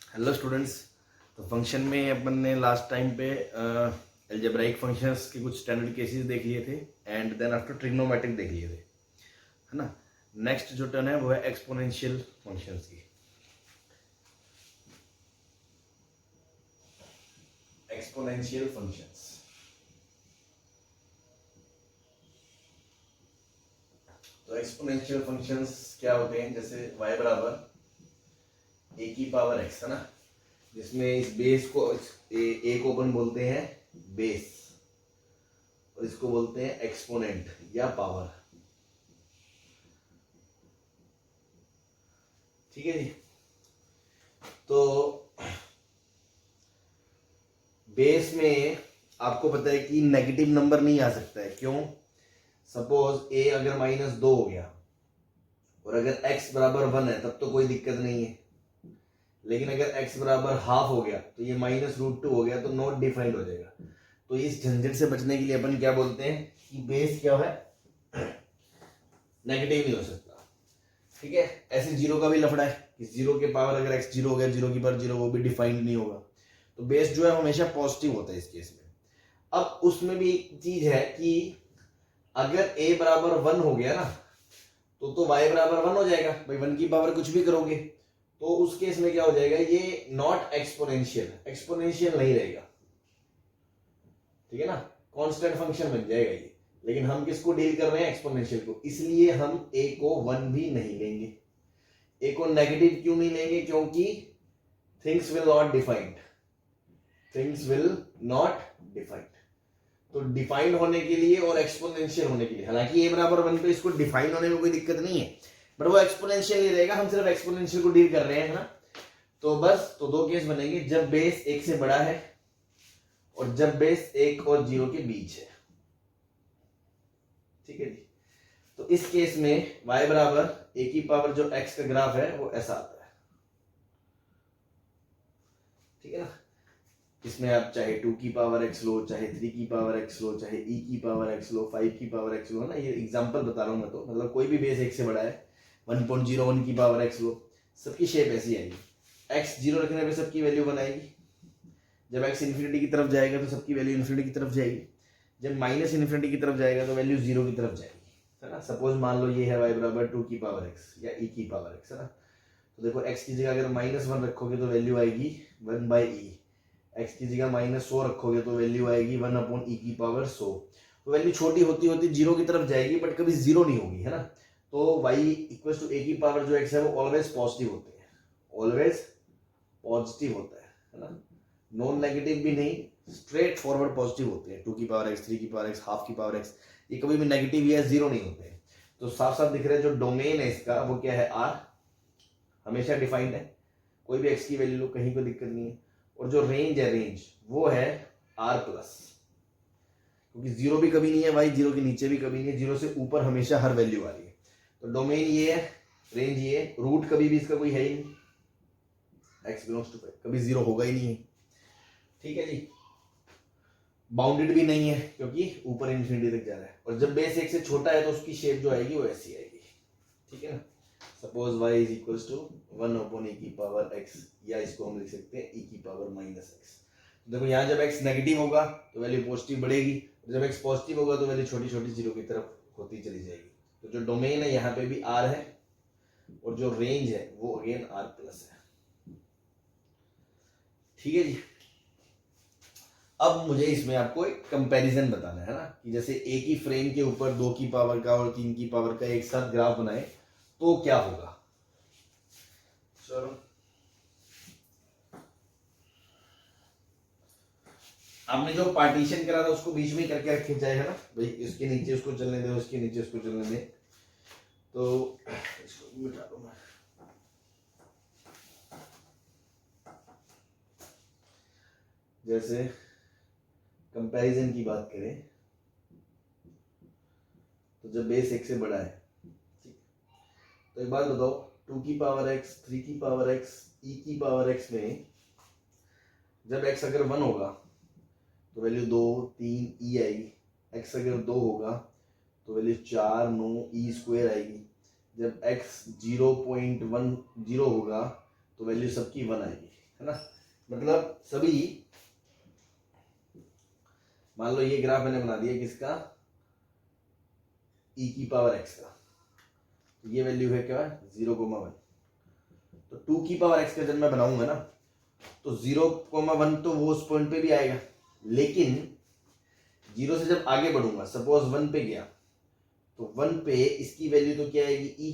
Hello students. तो function में अपन ने लास्ट टाइम पे अलजेब्राइक फंक्शंस के कुछ स्टैंडर्ड केसेस देख लिए थे एंड देन आफ्टर ट्रिग्नोमेट्रिक देख लिए थे, है ना। नेक्स्ट जो टर्न है वो है एक्सपोनेंशियल फंक्शंस की। एक्सपोनेंशियल फंक्शंस, तो एक्सपोनेंशियल फंक्शंस क्या होते हैं? जैसे y बराबर ए की पावर x, है ना, जिसमें इस बेस को ए को अपन बोलते हैं बेस और इसको बोलते हैं एक्सपोनेंट या पावर। ठीक है जी। तो बेस में आपको पता है कि नेगेटिव नंबर नहीं आ सकता है। क्यों? सपोज ए अगर -2 हो गया और अगर x बराबर 1 है तब तो कोई दिक्कत नहीं है, लेकिन अगर x बराबर हाफ हो गया तो ये -√2 हो गया तो नॉट डिफाइंड हो जाएगा। तो इस झंझट से बचने के लिए अपन क्या बोलते हैं कि बेस क्या है, नेगेटिव नहीं हो सकता। ठीक है। ऐसे जीरो का भी लफड़ा है कि जीरो के पावर अगर x 0 हो गया, जीरो की पावर 0, वो भी डिफाइंड नहीं होगा। तो बेस जो है हमेशा पॉजिटिव होता है इस केस में। अब उसमें भी एक चीज है कि अगर a बराबर 1 हो गया ना तो y बराबर 1 हो जाएगा। भाई 1 की पावर कुछ भी करोगे तो उस केस में क्या हो जाएगा, ये नॉट एक्सपोनेंशियल, एक्सपोनेंशियल नहीं रहेगा। ठीक है ना, कांस्टेंट फंक्शन बन जाएगा ये। लेकिन हम किसको डील कर रहे हैं? एक्सपोनेंशियल को। इसलिए हम a को 1 भी नहीं लेंगे। a को नेगेटिव क्यों नहीं लेंगे? क्योंकि things will not defined, things will not defined. तो डिफाइंड होने के लिए और एक्सपोनेंशियल होने के लिए, हालांकि a बराबर 1 पे इसको डिफाइंड होने में कोई दिक्कत नहीं है, बट वो एक्सपोनेंशियल ही रहेगा। हम सिर्फ एक्सपोनेंशियल को डील कर रहे हैं, है ना। तो बस तो दो केस बनेंगे, जब बेस 1 से बड़ा है और जब बेस 1 और 0 के बीच है। ठीक है जी। तो इस केस में y बराबर a की पावर जो x का ग्राफ है वो ऐसा आता है। ठीक है ना। इसमें आप चाहे 2 की पावर x लो, चाहे 3 की पावर x लो, चाहे e की पावर x लो, 5 की पावर x लो, है ना। ये एग्जांपल बता रहा हूं मैं, तो मतलब कोई भी बेस 1 से बड़ा है, 1.01 की पावर x लो, सबकी शेप ऐसी आएगी। x 0 रखने पे सबकी वैल्यू बनाएगी, जब x इन्फिनिटी की तरफ जाएगा तो सबकी वैल्यू इन्फिनिटी की तरफ जाएगी, जब माइनस इन्फिनिटी की तरफ जाएगा तो वैल्यू 0 की तरफ जाएगी, है ना। सपोज मान लो ये है y बराबर 2 की पावर x या e की पावर x, है ना। तो देखो x की जगह अगर -1 रखोगे तो वैल्यू आएगी 1/e, x की जगह -100 रखोगे तो वैल्यू आएगी 1/e की पावर 100। तो वैल्यू छोटी होती होती 0 की तरफ जाएगी, बट कभी 0 नहीं होगी, है ना। तो y इक्वल टू a की पावर जो x है वो ऑलवेज पॉजिटिव होते हैं, ऑलवेज पॉजिटिव होता है ना। नॉन नेगेटिव भी नहीं, स्ट्रेट फॉरवर्ड पॉजिटिव होते हैं। 2 की पावर x, 3 की पावर x, हाफ की पावर x, ये कभी भी नेगेटिव या 0 नहीं होते हैं। तो साफ साफ दिख रहा है जो डोमेन है इसका वो क्या है, r, हमेशा डिफाइंड है। कोई भी x की वैल्यू लो, कहीं कोई दिक्कत नहीं है। और जो रेंज है, रेंज वो है r प्लस, क्योंकि 0 भी कभी नहीं है भाई, 0 के नीचे भी कभी नहीं है, 0 से ऊपर हमेशा हर वैल्यू आ रही है। तो डोमेन ये है, रेंज ये है, रूट कभी भी इसका कोई है ही नहीं, x बिलोंग्स टू 5, कभी 0 होगा ही नहीं है। ठीक है जी। बाउंडेड भी नहीं है क्योंकि ऊपर इन्फिनिटी तक जा रहा है। और जब बेस 1 से छोटा है तो उसकी शेप जो आएगी वो ऐसी आएगी। ठीक है ना। Suppose y is equal to 1/e की पावर x, या इसको हम लिख सकते हैं e की पावर -x। देखो यहाँ जब x नेगेटिव होगा तो वैल्यू पॉजिटिव बढ़ेगी, जब x पॉजिटिव होगा तो वैल्यू छोटी छोटी 0 की तरफ होती चली जाएगी। तो जो डोमेन है यहाँ पे भी r है और जो रेंज है वो अगेन r प्लस है। ठीक है जी। अब मुझे इसमें आपको एक कंपैरिजन बताना है ना, कि जैसे एक ही फ्रेम के ऊपर 2 की पावर का और 3 की पावर का एक साथ ग्राफ बनाए तो क्या होगा। चलो आपने जो पार्टीशन करा था उसको बीच में ही करके रखे जाए, है ना भाई, इसके नीचे उसको चलने दे, उसके नीचे उसको चलने दे। तो इसको मिटा दो मैं। जैसे कंपैरिजन की बात करें तो जब बेस 1 से बड़ा है, ठीक, तो एक बात बताओ, 2 की पावर x, 3 की पावर x, e की पावर x में जब x अगर 1 होगा तो वैल्यू 2, 3 e आएगी। x अगर 2 होगा तो वैल्यू 4, 9 e स्क्वायर आएगी। जब x 0.10 होगा तो वैल्यू सबकी 1 आएगी, है ना। मतलब सभी, मान लो ये ग्राफ मैंने बना दिया किसका, e की पावर x का, तो ये वैल्यू है क्या, 0,1। तो 2 की पावर x का जब मैं बनाऊंगा ना, तो 0,1 तो वो उस पॉइंट पे भी आएगा, लेकिन 0 से जब आगे बढ़ूंगा, सपोज 1 पे गया, तो 1 पे इसकी वैल्यू तो क्या आएगी, e,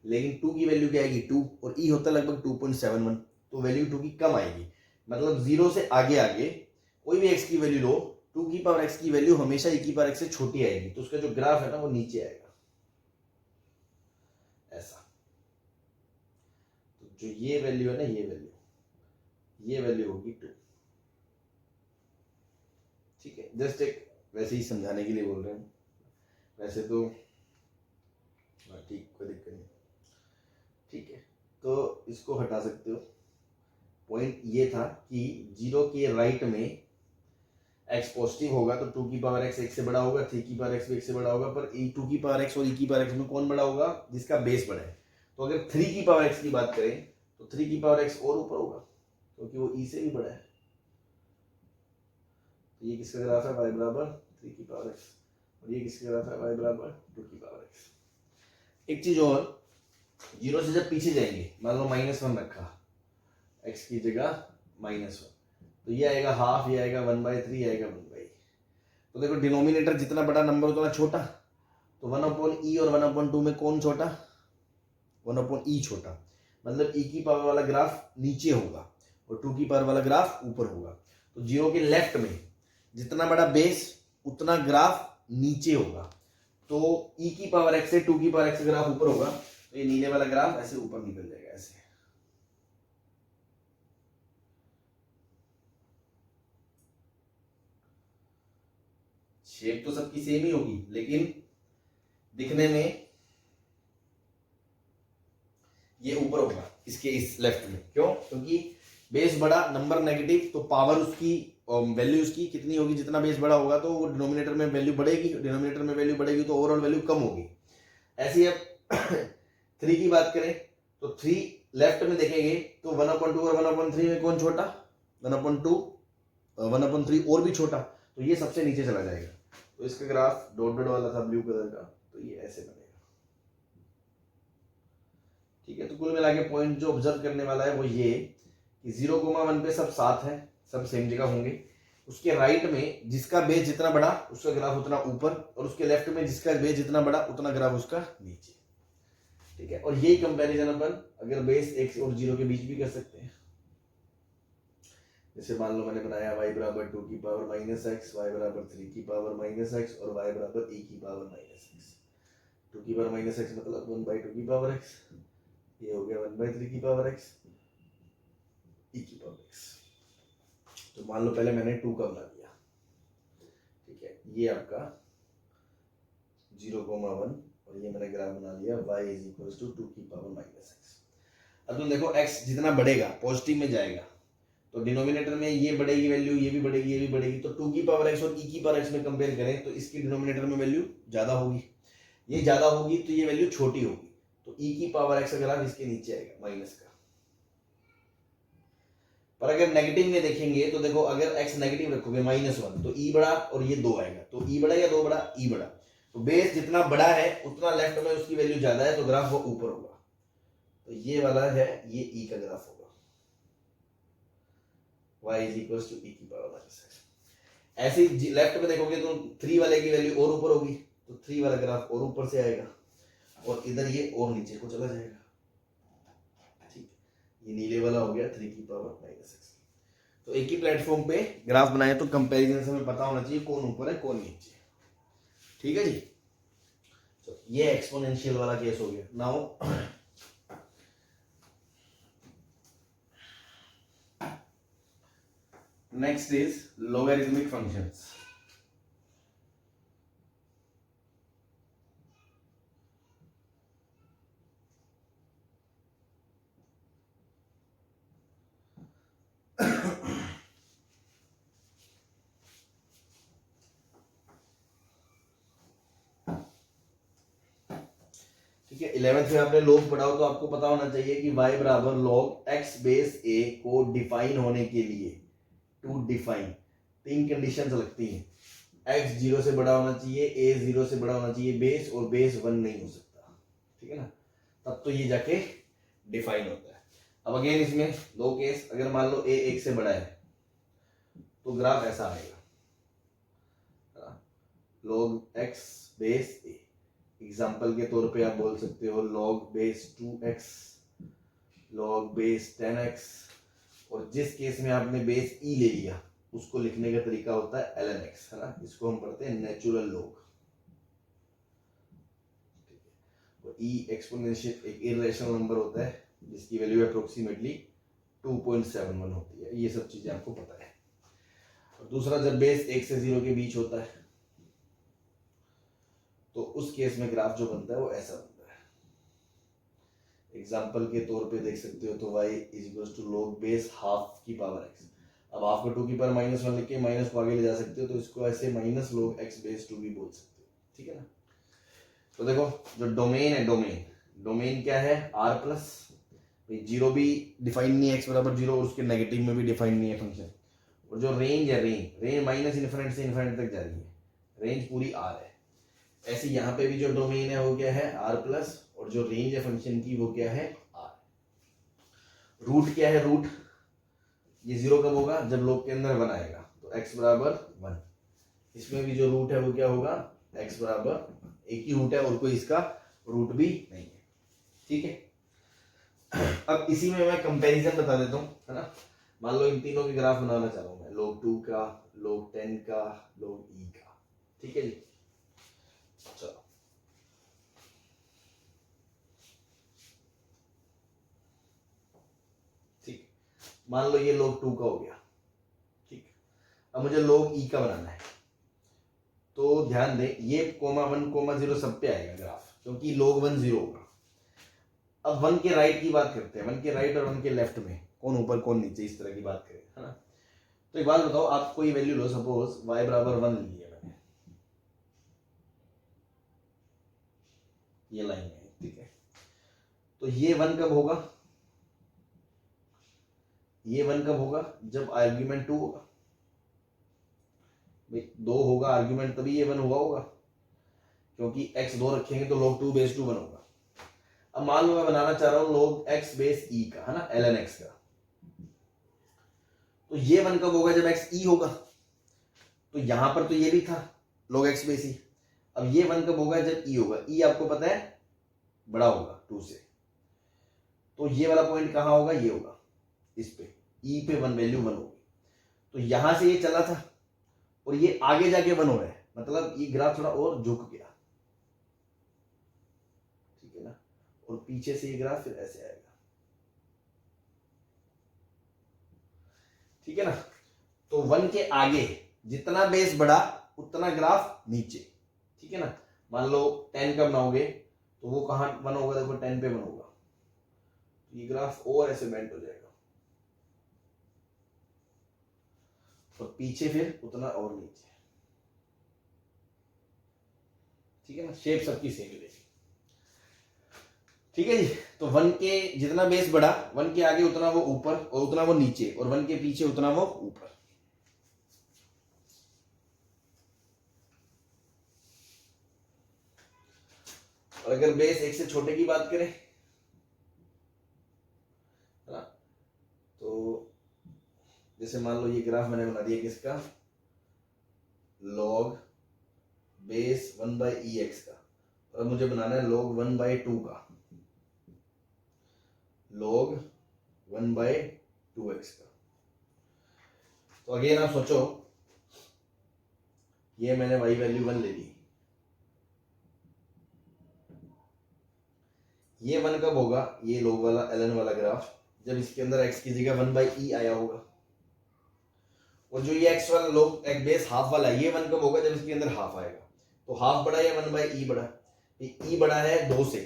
लेकिन 2 की वैल्यू क्या आएगी, 2, और e होता है लगभग 2.71, तो वैल्यू 2 की कम आएगी। मतलब 0 से आगे आगे कोई भी x की वैल्यू लो, 2 की पावर x की वैल्यू हमेशा e की पावर x से छोटी आएगी, तो उसका जो ग्राफ है ना वो नीचे आएगा ऐसा। तो जो ये वैल्यू है ना, ये वैल्यू होगी 2। ठीक है, जस्ट एक वैसे ही समझाने के लिए बोल रहे हैं, वैसे तो ठीक, कोई दिक्कत नहीं। ठीक है, तो इसको हटा सकते हो। पॉइंट ये था कि 0 के राइट में x पॉजिटिव होगा तो 2 की पावर x 1 से बड़ा होगा, 3 की पावर x भी 1 से बड़ा होगा, पर 2 की पावर x और e की पावर x में कौन बड़ा होगा, जिसका बेस बड़ा है। तो अगर 3 की पावर x की बात करें तो 3 की पावर x और ऊपर होगा, क्योंकि वो e से भी बड़ा है। तो ये किसका ग्राफ है, y बराबर 3 की पावर x, और ये किसका ग्राफ है, y बराबर 2 की पावर x। एक चीज और, 0 से जब पीछे जाएंगे, मान लो -1 रखा x की जगह -1, तो ये आएगा हाफ, ये आएगा 1/3, आएगा 1/, तो देखो डिनोमिनेटर जितना बड़ा नंबर उतना छोटा, तो 1/e और 1/2 में कौन छोटा, 1/e छोटा। मतलब e की पावर वाला ग्राफ नीचे होगा और 2 की पावर वाला ग्राफ ऊपर होगा। तो 0 के लेफ्ट में जितना बड़ा बेस उतना ग्राफ नीचे होगा, तो e की पावर x से 2 की पावर x का ग्राफ ऊपर होगा, तो ये नीले वाला ग्राफ ऐसे ऊपर निकल जाएगा ऐसे। शेप तो सबकी सेम ही होगी, लेकिन दिखने में ये ऊपर होगा इसके इस लेफ्ट में। क्यों, क्योंकि बेस बड़ा, नंबर नेगेटिव, तो पावर उसकी वैल्यू उसकी कितनी होगी, जितना बेस बड़ा होगा तो वो डिनोमिनेटर में वैल्यू बढ़ेगी, डिनोमिनेटर में वैल्यू बढ़ेगी तो ओवरऑल वैल्यू कम होगी। ऐसे ही अब 3 की बात करें तो 3 लेफ्ट में देखेंगे तो 1/2 और 1/3 में कौन छोटा, 1/2, 1/3 और भी छोटा, तो ये सबसे नीचे चला जाएगा। तो इसका ग्राफ डॉट डॉट वाला था ब्लू कलर का, तो ये ऐसे बनेगा। ठीक है, तो कुल मिला के पॉइंट जो ऑब्जर्व करने वाला है वो ये कि 0,1 पे सब साथ है, सब सेम जगह होंगे। उसके राइट में जिसका बेस जितना बड़ा उसका ग्राफ उतना ऊपर, और उसके लेफ्ट में जिसका बेस जितना बड़ा उतना ग्राफ उसका नीचे। ठीक है, और यही कंपैरिजन अपन अगर बेस x और 0 के बीच भी कर सकते हैं। जैसे मान लो मैंने बनाया y बराबर 2 की पावर -x, y बराबर 3 की पावर -x और y बराबर e की पावर -x। 2 की पावर -x मतलब 1/2 की पावर x, ये हो गया 1/3 की पावर x, e की पावर x। तो मान लो पहले मैंने 2 का बना दिया, ठीक है, ये आपका 0,1, और ये मैंने ग्राफ बना लिया y = 2 की पावर -x। अब तुम देखो x जितना बढ़ेगा पॉजिटिव में जाएगा, तो डिनोमिनेटर में ये बढ़ेगी वैल्यू, ये भी बढ़ेगी, ये भी बढ़ेगी, तो 2 की पावर x और e की पावर x में कंपेयर करें तो इसकी डिनोमिनेटर में वैल्यू ज्यादा होगी, ये ज्यादा होगी तो ये वैल्यू छोटी होगी, तो e की पावर x का ग्राफ इसके नीचे आएगा माइनस का। पर अगर नेगेटिव में देखेंगे तो देखो अगर x नेगेटिव रखोगे -1 तो e बड़ा और ये 2 आएगा, तो e बड़ा या 2 बड़ा, e बड़ा। तो बेस जितना बड़ा है उतना लेफ्ट में उसकी वैल्यू ज्यादा है, तो ग्राफ वो ऊपर होगा। तो ये वाला है, ये e का ग्राफ होगा, y = e की पावर -x। ऐसे ही लेफ्ट में देखोगे तो 3 वाले की वैल्यू और ऊपर होगी, तो 3 वाला ग्राफ और ऊपर से आएगा, और इधर ये और नीचे को चला जाएगा। ठीक, ये नीले वाला हो गया 3 की पावर -x। तो एक ही प्लेटफॉर्म पे ग्राफ बनाए तो कंपैरिजन से हमें पता होना चाहिए कौन ऊपर है कौन नीचे। ठीक है जी, तो ये एक्सपोनेंशियल वाला केस हो गया। Now next is logarithmic functions। ठीक ठीक है। 11th में आपने log पढ़ा हो तो आपको पता होना चाहिए कि y बराबर log x बेस a को डिफाइन होने के लिए, टू डिफाइन 3 कंडीशंस लगती हैं। x 0 से बड़ा होना चाहिए, a 0 से बड़ा होना चाहिए बेस, और बेस 1 नहीं हो सकता, ठीक है ना, तब तो ये जाके डिफाइन होता है। अब अगेन इसमें दो केस, अगर मान लो a 1 से बड़ा है तो ग्राफ ऐसा आएगा, log x base a। Example के तौर पे आप बोल सकते हो log base 2x, log base 10x, और जिस केस में आपने बेस e ले लिया उसको लिखने का तरीका होता है ln x, है ना, इसको हम पढ़ते हैं नेचुरल log। और e एक्सपोनेंशियल एक इरेशनल नंबर होता है जिसकी वैल्यू अप्रोक्सीमेटली 2.71 होती है, ये सब चीजें आपको पता है। और दूसरा, जब बेस 1 से 0 के बीच होता है तो उस केस में ग्राफ जो बनता है वो ऐसा बनता है। एग्जाम्पल के तौर पे देख सकते हो तो y is equal to log base half की पावर x। अब हाफ को 2 की पावर -1 लिख के माइनस को आगे ले जा सकते हो, तो इसको ऐसे माइनस log x बेस 2 भी बोल सकते हो, ठीक है ना। तो देखो जो डोमेन है, डोमेन क्या है, r प्लस, जीरो भी डिफाइन नहीं है x बराबर 0, और उसके नेगेटिव में भी डिफाइन नहीं है फंक्शन। और जो रेंज है, रेंज माइनस इन्फिनिट से इन्फिनिट तक जा रही है, रेंज पूरी r है। ऐसे यहाँ पे भी जो डोमेन है वो क्या है, r प्लस, और जो रेंज है फंक्शन की वो क्या है, r। रूट क्या है, रूट ये 0 कब होगा, जब लोग के अंदर 1 आएगा, तो x बराबर 1। इसमें भी जो रूट है वो क्या होगा, x बराबर, एक ही रूट है और कोई इसका रूट भी नहीं है, ठीक है। अब इसी में मैं कंपैरिजन बता देता हूँ, है ना। मान लो इन तीनों के ग्राफ बनाना चाह रहा हूँ मैं, log 2 का, log 10 का, log e का, ठीक है जी। चलो ठीक, मान लो ये log 2 का हो गया, ठीक। अब मुझे log e का बनाना है, तो ध्यान दें ये कोमा 1 कोमा 0 सब पे आएगा ग्राफ, क्योंकि log 1 0 होगा। अब 1 के राइट की बात करते हैं, 1 के राइट और 1 के लेफ्ट में कौन ऊपर कौन नीचे, इस तरह की बात करें, है ना। तो एक बात बताओ, आप कोई वैल्यू लो, सपोज y बराबर 1 ली है मैंने, ये लाइन है, ठीक है। तो ये 1 कब होगा, ये 1 कब होगा, जब आर्ग्यूमेंट 2 होगा, भाई 2 होगा आर्ग्यूमेंट तभी ये 1 होगा, क्योंकि x 2 रखेंगे तो log 2 बेस 2 1 होगा। अब मान लो मैं बनाना चाह रहा हूं log x बेस e का, है ना, ln x का, तो ये 1 कब होगा, जब x e होगा। तो यहां पर तो ये भी था log x बेस e, अब ये 1 कब होगा, जब e होगा। e आपको पता है बड़ा होगा 2 से, तो ये वाला पॉइंट कहां होगा, ये होगा इस पे, e पे 1 वैल्यू 1 होगी। तो यहां से ये चला था और ये आगे जाके 1 हो रहा है, मतलब ये ग्राफ थोड़ा और झुक गया, ठीक है ना। और पीछे से ये ग्राफ फिर ऐसे आएगा, ठीक है ना। तो 1 के आगे जितना बेस बढ़ा उतना ग्राफ नीचे, ठीक है ना। मान लो 10 का बनाओगे तो वो कहां 1 होगा, देखो 10 पे 1 होगा, तो ये ग्राफ और ऐसे बेंट हो जाएगा, और पीछे फिर उतना और नीचे, ठीक है ना। शेप सबकी सेम रहेगी, ठीक है जी। तो 1 के जितना बेस बढ़ा, 1 के आगे उतना वो ऊपर और उतना वो नीचे, और 1 के पीछे उतना वो ऊपर। और अगर बेस 1 से छोटे की बात करें, है ना, तो जैसे मान लो ये ग्राफ मैंने बना दिया किसका, log बेस 1/ex का, और मुझे बनाना है log 1/2 का, log 1/2x का। तो अगेन आप सोचो, ये मैंने y वैल्यू 1 ले ली, ये 1 कब होगा, ये log वाला ln वाला ग्राफ, जब इसके अंदर x की जगह 1/e आया होगा। और जो ये x वाला log एक बेस हाफ वाला, ये 1 कब होगा, जब इसके अंदर हाफ आएगा। तो हाफ बड़ा या 1/e बड़ा, e बड़ा है 2 से,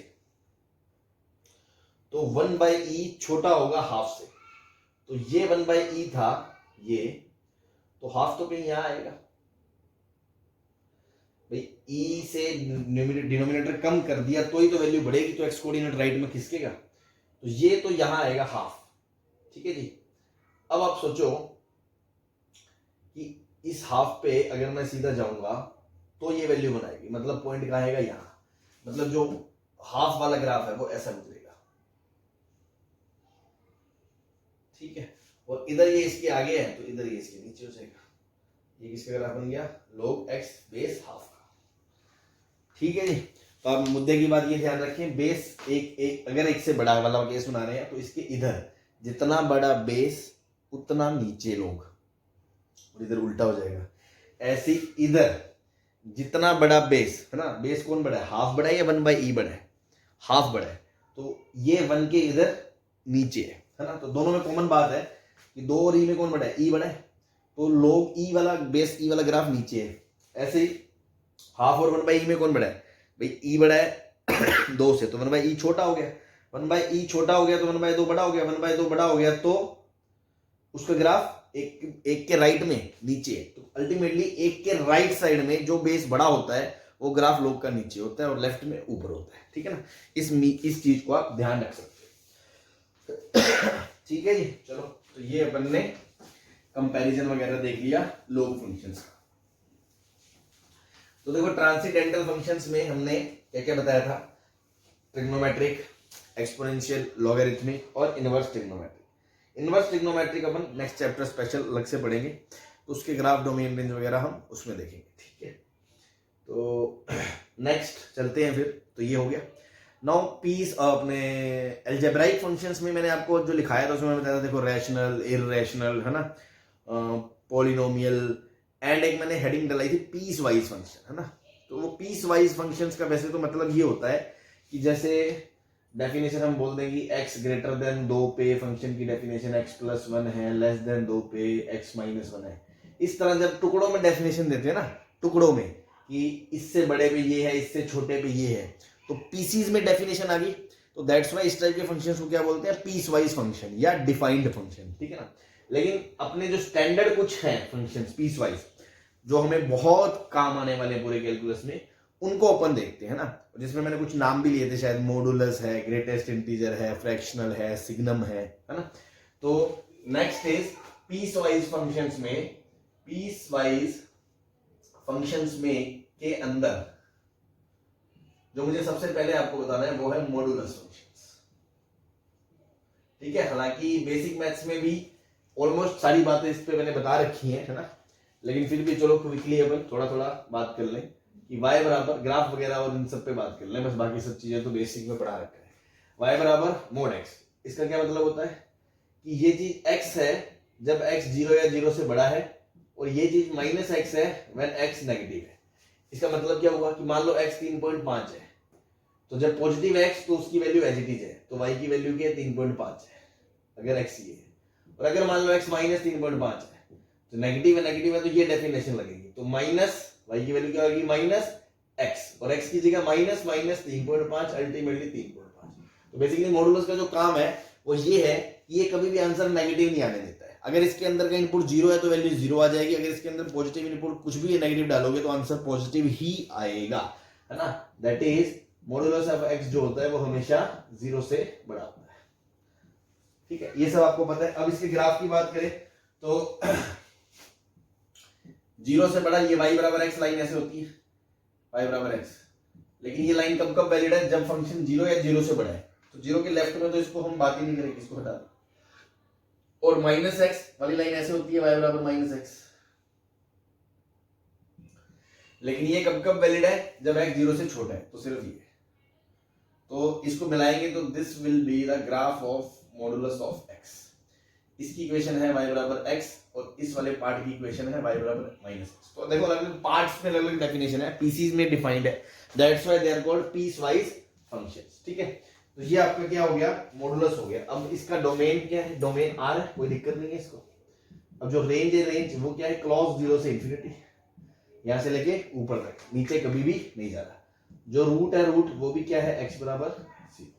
तो 1/e छोटा होगा हाफ से। तो ये 1/e था ये, तो हाफ तो कहीं यहां आएगा, भाई ई से डिनोमिनेटर कम कर दिया तो ही तो वैल्यू बढ़ेगी, तो एक्स कोऑर्डिनेट राइट में खिसकेगा, तो ये तो यहां आएगा हाफ। ठीक है जी। अब आप सोचो कि इस हाफ पे अगर मैं सीधा जाऊंगा तो ये वैल्यू बनाएगी, मतलब पॉइंट कहां आएगा, यहां। मतलब जो हाफ वाला ग्राफ है वो ऐसा गुजरेगा। ठीक है। और इधर ये इसके आगे है तो इधर ये इसके नीचे हो जाएगा। ये किसका ग्राफ बन गया, log x बेस हाफ का। ठीक है जी। तो आप मुद्दे की बात ये ध्यान रखें, बेस एक अगर एक से बड़ा वाला केस बना रहे हैं तो इसके इधर जितना बड़ा बेस उतना नीचे लोग, और इधर उल्टा हो जाएगा। ऐसे इधर जितना बड़ा बेस है ना, बेस कौन बड़ा है, हाफ बड़ा है या 1/e बड़ा है, हाफ बड़ा है, तो ये 1 के इधर नीचे है ना। तो दोनों में कॉमन बात है कि 2 और e में कौन बड़ा है, e बड़ा है, तो log e वाला बेस e वाला ग्राफ नीचे है। ऐसे ही हाफ और 1/e में कौन बड़ा है, भाई e बड़ा है 2 से, तो 1/e छोटा हो गया, 1/e छोटा हो गया तो 1/2 बड़ा हो गया, 1/2 बड़ा हो गया तो उसका ग्राफ एक के राइट में नीचे है। तो अल्टीमेटली एक के राइट साइड में जो बेस बड़ा होता है वो ग्राफ लोग का नीचे होता है और लेफ्ट में ऊपर होता है। ठीक है ना, इस चीज को आप ध्यान रख सकते हैं। ठीक है जी। चलो, तो ये अपन ने कंपैरिजन वगैरह देख लिया लोग फंक्शंस का। तो देखो ट्रांसेंडेंटल फंक्शंस में हमने क्या क्या बताया था, ट्रिग्नोमेट्रिक, एक्सपोनेंशियल, लॉगरिथमिक और इनवर्स ट्रिग्नोमेट्रिक। इनवर्स ट्रिग्नोमेट्रिक अपन नेक्स्ट चैप्टर स्पेशल अलग से पढ़ेंगे, तो उसके ग्राफ, डोमेन, रेंज वगैरह हम उसमें देखेंगे। ठीक है, तो नेक्स्ट चलते हैं फिर। तो ये हो गया। नाउ पीस अपने अलजेब्राइक फंक्शंस में मैंने आपको जो लिखाया था उसमें बताया था, देखो रैशनल, इररेशनल है ना, पॉलिनोमियल, एंड एक मैंने हेडिंग डलाई थी पीस वाइज फंक्शन है ना। तो वो पीस वाइज फंक्शंस का वैसे तो मतलब ये होता है कि जैसे डेफिनेशन हम बोल देंगे x ग्रेटर देन 2 पे, फंक्शन की डेफिनेशन x+1 है, लेस देन 2 पे x-1 है। इस तरह जब टुकड़ों में डेफिनेशन देते हैं ना, टुकड़ों में कि इससे बड़े पे ये है, इससे छोटे पे ये है, तो पीसीज में डेफिनेशन आ गई। तो दैट्स वाई इस टाइप के फंक्शन को क्या बोलते हैं, पीस वाइज फंक्शन या डिफाइंड फंक्शन। ठीक है ना। लेकिन अपने जो स्टैंडर्ड कुछ है फंक्शन पीस वाइज जो हमें बहुत काम आने वाले हैं पूरे कैलकुलस में, उनको अपन देखते हैं ना, जिसमें मैंने कुछ नाम भी लिए थे शायद, मॉडुलस है, ग्रेटेस्ट इंटीजर है, फ्रैक्शनल है, सिग्नम है ना। तो next is peace wise functions में, पीस वाइज फंक्शंस में के अंदर जो मुझे सबसे पहले आपको बताना है वो है मॉडुलस फंक्शंस। ठीक है, हालांकि बेसिक मैथ्स में भी ऑलमोस्ट सारी बातें इस पे मैंने बता रखी है ना, लेकिन फिर भी चलो क्विकली अपन थोड़ा थोड़ा बात कर लें कि y बराबर ग्राफ वगैरह और इन सब पे बात कर लें, बस बाकी सब चीजें तो बेसिक में पढ़ा रखा है। y बराबर मोड x, इसका क्या मतलब होता है कि ये चीज x है जब x 0 या 0 से बड़ा है, और ये चीज -x है व्हेन x नेगेटिव है। इसका मतलब क्या हुआ कि मान लो x 3.5 है, तो जब पॉजिटिव x तो उसकी वैल्यू एज इट इज है, तो y की वैल्यू क्या है, 3.5 है अगर x ये है। और अगर मान लो x -3.5 है तो नेगेटिव है तो ये डेफिनेशन लगेगी, तो माइनस y की वैल्यू क्या होगी, -x, और x की जगह -3.5, अल्टीमेटली 3.5। तो बेसिकली मॉडुलस का जो काम है वो ये है कि ये कभी भी आंसर नेगेटिव नहीं आने देता है। अगर इसके अंदर का इनपुट 0 है तो वैल्यू 0 आ जाएगी, अगर इसके अंदर पॉजिटिव इनपुट कुछ भी नेगेटिव डालोगे तो आंसर पॉजिटिव ही आएगा, है ना। That is modulus of x जो होता है वो हमेशा 0 से बड़ा होता है। ठीक है, ये सब आपको पता है। अब इसके ग्राफ की बात करें तो 0 से बड़ा ये y बराबर x लाइन ऐसे होती है, y बराबर x, लेकिन ये लाइन कब कब वैलिड है, जब फंक्शन 0 या 0 से बड़ा है। तो 0 के लेफ्ट में तो इसको हम बात ही नहीं करेंगे, इसको हटा दो। और -x वाली लाइन ऐसे होती है, y बराबर -x, लेकिन ये कब कब वैलिड है, जब x 0 से छोटा है, तो सिर्फ ये। तो इसको मिलाएंगे तो this will be the graph of modulus of x। इसकी इक्वेशन है y बराबर x और इस वाले पार्ट की इक्वेशन है y बराबर -x। तो देखो अलग अलग पार्ट्स में अलग अलग डेफिनेशन है, पीसीज में डिफाइंड है, that's why they are called piecewise functions. ठीक है, तो ये आपका क्या हो गया, मॉडुलस हो गया। अब इसका डोमेन क्या है, डोमेन R है, कोई दिक्कत नहीं है इसको। अब जो रेंज है, रेंज वो क्या है, क्लोज 0 से इंफिनिटी, यहां से लेके ऊपर तक, नीचे कभी भी नहीं जा रहा। जो रूट है, रूट वो भी क्या है, x बराबर 0।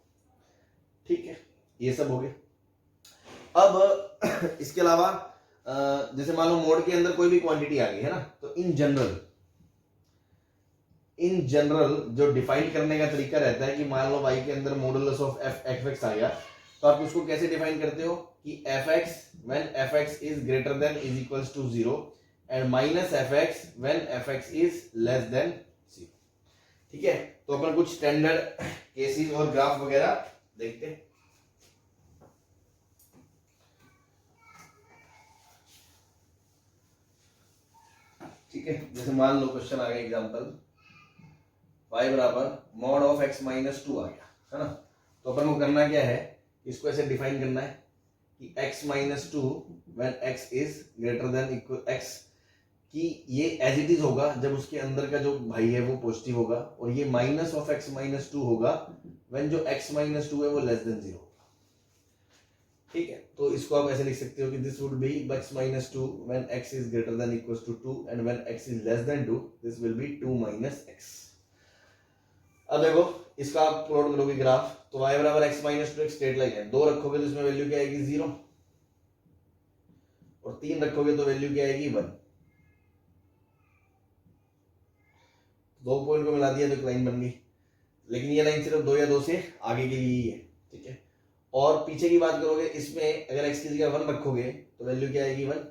ठीक है, ये सब हो गया। अब इसके अलावा जैसे मान लो मोड के अंदर कोई भी क्वांटिटी आ गई है ना, तो इन जनरल इन जनरल जो डिफाइन करने का तरीका रहता है कि मान लो y के अंदर मॉडुलस ऑफ एफ एक्स आ गया, तो आप उसको कैसे डिफाइन करते हो कि fx when fx is greater than is equals to 0 and minus fx when fx is less than 0। ठीक है, तो अपन कुछ स्टैंडर्ड केसेस और ग्राफ वगैरह देखते हैं। ठीक है, जैसे मान लो क्वेश्चन आ गया एग्जांपल y बराबर मॉड ऑफ x माइनस 2 आ गया, है ना। तो अपन को करना क्या है, इसको ऐसे डिफाइन करना है कि x minus 2 when x is greater than equal x, कि ये एज इट इज होगा जब उसके अंदर का जो भाई है वो पॉजिटिव होगा, और ये माइनस ऑफ x माइनस 2 होगा व्हेन जो x माइनस 2 है वो लेस देन 0। ठीक है, तो इसको आप ऐसे लिख सकते हो कि this would be x minus 2 when x is greater than equals to 2 and when x is less than 2 this will be 2 minus x। अब देखो इसका आप प्लॉट करोगे ग्राफ, तो y बराबर x माइनस 2 एक स्ट्रेट लाइन है, 2 रखोगे तो इसमें वैल्यू क्या आएगी 0, और 3 रखोगे तो वैल्यू क्या आएगी 1। 2 पॉइंट को मिला दिया तो एक लाइन बन गई, लेकिन ये लाइन सिर्फ 2 या 2 से आगे के लिए ही है। ठीक है, और पीछे की बात करोगे, इसमें अगर x की जगह 1 रखोगे तो वैल्यू क्या आएगी 1।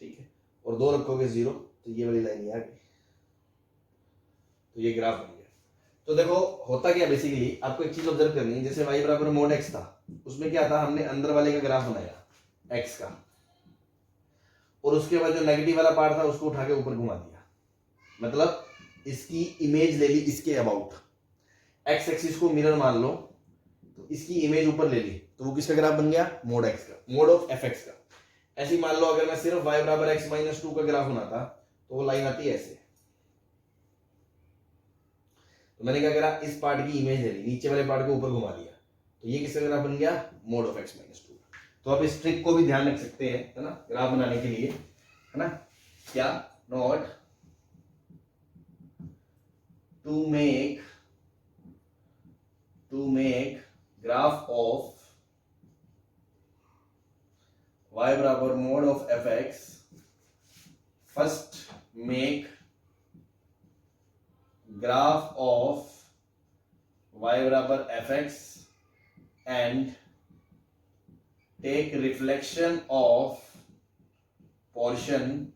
ठीक है, और 2 रखोगे 0, तो ये वाली लाइन आ गई, तो ये ग्राफ बन गया। तो देखो होता क्या बेसिकली, आपको एक चीज ऑब्जर्व करनी है, जैसे y बराबर मोड x था, उसमें क्या था, हमने अंदर वाले का ग्राफ बनाया x का, और उसके बाद जो नेगेटिव वाला पार्ट था उसको उठा के ऊपर घुमा दिया, मतलब इसकी इमेज ले ली इसके अबाउट, x एक्सिस को मिरर मान लो, तो इसकी इमेज ऊपर ले ली, तो वो किसका ग्राफ बन गया, मोड x का, मोड ऑफ fx का। ऐसे ही मान लो अगर मैं सिर्फ y बराबर x माइनस 2 का ग्राफ बनाता, तो वो लाइन आती है ऐसे, तो मैंने क्या करा, इस पार्ट की इमेज ले ली, नीचे वाले पार्ट को ऊपर घुमा दिया, तो ये किसका ग्राफ बन गया, मोड ऑफ x माइनस 2। तो आप इस ट्रिक को भी ध्यान रख सकते हैं, है ना, ग्राफ बनाने के लिए, है ना, क्या, note to make graph of y बराबर mod of fx, first make graph of y बराबर fx and take reflection of portion,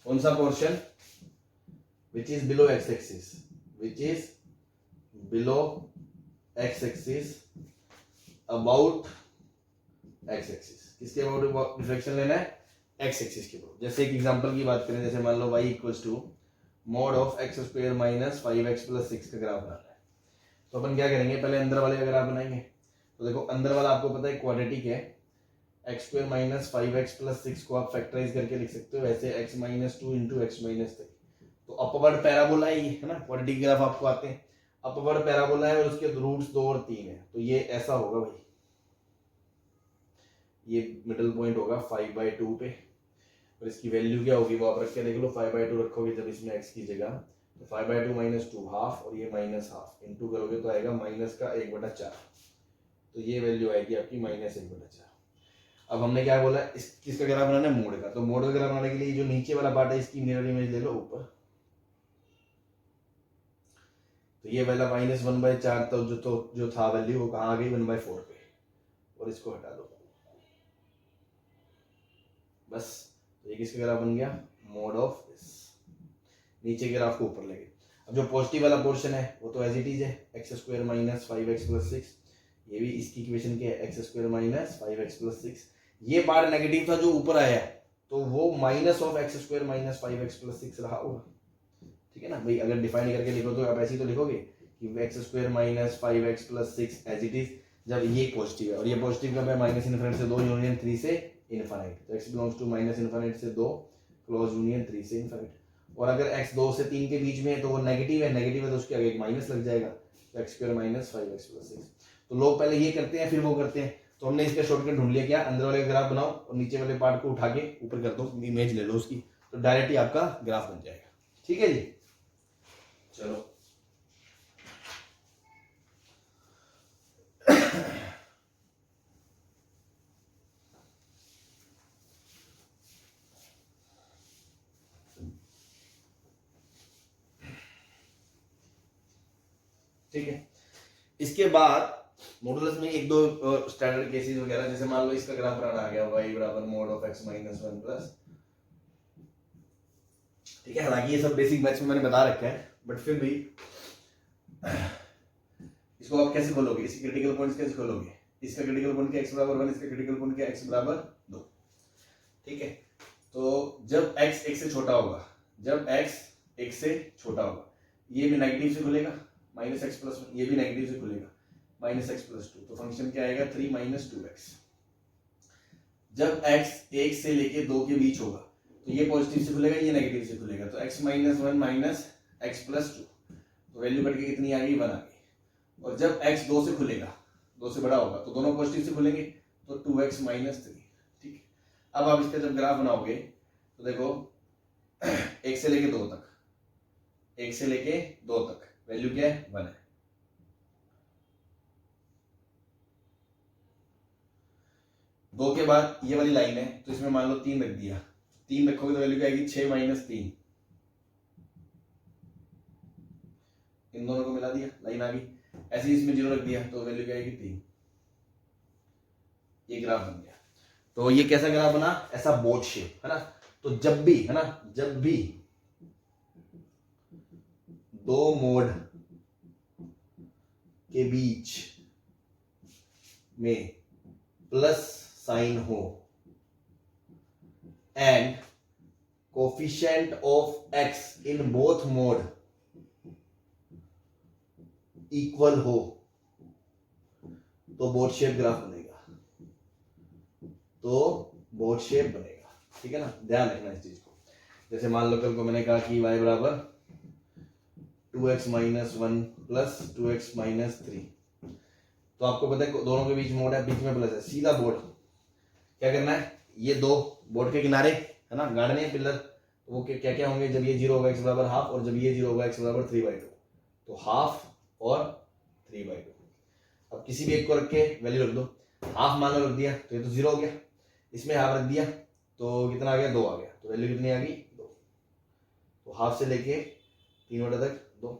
कौन सा portion, which is below x axis, which is below x axis about x axis, किसके about reflection लेना है, x axis के about. जैसे एक example की बात करें, जैसे मान लो y equals to mod of x square minus 5x plus 6 का ग्राफ बनाना है, तो अपन क्या करेंगे, पहले अंदर वाले का ग्राफ बनाएंगे। तो देखो अंदर वाला आपको पता है क्वाड्रेटिक है, x square minus 5x plus 6 को आप फैक्टराइज करके लिख सकते हो ऐसे, x minus 2 into x minus 3, तो अपवर्ड पैराबोला है ये, है ना, क्वाड्रेटिक ग्राफ आपको आते हैं, अपवर्ड पैराबोला है और उसके रूट्स 2 और 3 है, तो ये ऐसा होगा भाई, ये मिडिल पॉइंट होगा 5/2 पे, और इसकी वैल्यू क्या होगी वो आप रख के देख लो, 5/2 रखोगे जब इसमें x की जगह, तो 5/2 माइनस 2 हाफ, और ये माइनस हाफ, इंटू करोगे तो आएगा माइनस का 1/4, तो ये वैल्यू आएगी आपकी माइनस 1/4। अब हमने क्या बोला, इस किसका ग्राफ बनाना है, मोड का, तो मोड का ग्राफ बनाने के लिए जो नीचे वाला पार्ट है इसकी मिरर इमेज ले लो ऊपर, तो ये वाला माइनस 1/4 तो जो था वैल्यू वो कहाँ आ गई, 1/4 पे, और इसको हटा दो बस, तो ये किसका ग्राफ बन गया, मोड ऑफ दिस, नीचे के ग्राफ को ऊपर ले गए। अब जो पॉजिटिव वाला पोर्शन है वो तो एज इट इज है, x square minus 5x plus 6, ये भी इसकी इक्वेशन के है, x square minus 5x plus 6, ये पार्ट नेगेटिव था जो ऊपर आया है, तो वो minus of x square minus 5x plus 6 रहा होगा। ठीक है ना भाई, अगर डिफाइन करके लिखो तो आप ऐसे ही तो लिखोगे कि x square minus 5x plus 6 as it is, जब ये पॉजिटिव है, और ये पॉजिटिव कब है, माइनस इनफिनिटी से 2 यूनियन 3 से इनफाइनाइट, तो x belongs to minus infinite से 2 क्लोज यूनियन 3 से इनफाइनाइट, और अगर x 2 से 3 के बीच में है तो वो नेगेटिव है तो उसके आगे एक माइनस लग जाएगा, तो x square minus 5x plus 6। तो लोग पहले ये करते हैं फिर वो करते हैं, तो हमने इसका शॉर्टकट ढूंढ लिया, क्या, अंदर वाले का ग्राफ बनाओ और नीचे वाले पार्ट को उठा के ऊपर कर दो, इमेज ले लो उसकी, तो डायरेक्ट ही आपका ग्राफ बन जाएगा। ठीक है जी, चलो ठीक है। इसके बाद मॉडुलस में एक दो स्टैंडर्ड केसेस वगैरह, जैसे मान लो इसका ग्राफ बनाना आ गया y बराबर mod of x minus 1 plus, ठीक है। हालांकि ये सब बेसिक मैथ्स में मैंने बता रखा है, बट फिर भी इसको आप कैसे खोलोगे, इसकी क्रिटिकल पॉइंट्स कैसे खोलोगे, इसका क्रिटिकल पॉइंट क्या x बराबर 1, इसका क्रिटिकल पॉइंट क्या x बराबर 2, ठीक है। तो जब x 1 से छोटा होगा, जब x 1 से छोटा होगा, ये भी नेगेटिव से खुलेगा माइनस एक्स प्लस 1, ये भी नेगेटिव से खुलेगा माइनस एक्स प्लस 2, तो फंक्शन क्या आएगा 3 माइनस 2x। जब x 1 से लेके 2 के बीच होगा, तो ये पॉजिटिव से खुलेगा, ये नेगेटिव से खुलेगा, तो x minus 1 minus x plus 2, तो वैल्यू कट के कितनी आ गई 1 आ गई। और जब x 2 से खुलेगा, 2 से बड़ा होगा, तो दोनों पॉजिटिव से खुलेंगे, तो 2x माइनस 3, ठीक है। अब आप इसका जब ग्राफ बनाओगे तो देखो 1 से लेके 2 तक, 1 से लेके 2 तक वैल्यू क्या है 1 है। 2 के बाद ये वाली लाइन है, तो इसमें मान लो 3 रख दिया, 3 रखोगे तो वैल्यू क्या आएगी 6 माइनस 3, इन दोनों को मिला दिया, लाइन आ गई। ऐसे ही इसमें 0 रख दिया तो वैल्यू क्या आएगी 3। ये ग्राफ बन गया। तो ये कैसा ग्राफ बना, ऐसा बोट शेप, है ना। तो जब भी, है ना, जब भी दो मोड के बीच में प्लस साइन हो and coefficient of x in both mode equal हो, तो बोट शेप ग्राफ बनेगा, तो बोट शेप बनेगा, ठीक है ना। ध्यान रखना इस चीज को। जैसे मान लो कल को मैंने कहा कि y बराबर 2x minus 1 plus 2x minus 3, तो आपको पता है दोनों के बीच मोड है, बीच में प्लस है, सीधा बोर्ड क्या करना है, ये दो बोर्ड के किनारे, है ना, गाड़ने हैं पिलर, तो वो क्या क्या होंगे, जब ये 0 होगा x बराबर हाफ, और जब ये 0 होगा x बराबर 3/2, तो हाफ और 3/2। अब किसी भी एक को रख के वैल्यू रख दो, हाफ मान लो रख दिया तो ये तो 0 हो गया, इसमें हाफ रख दिया तो कितना आ गया 2 आ गया, तो वैल्यू कितनी आ गई 2। तो हाफ से लेके 3/2 तक 2।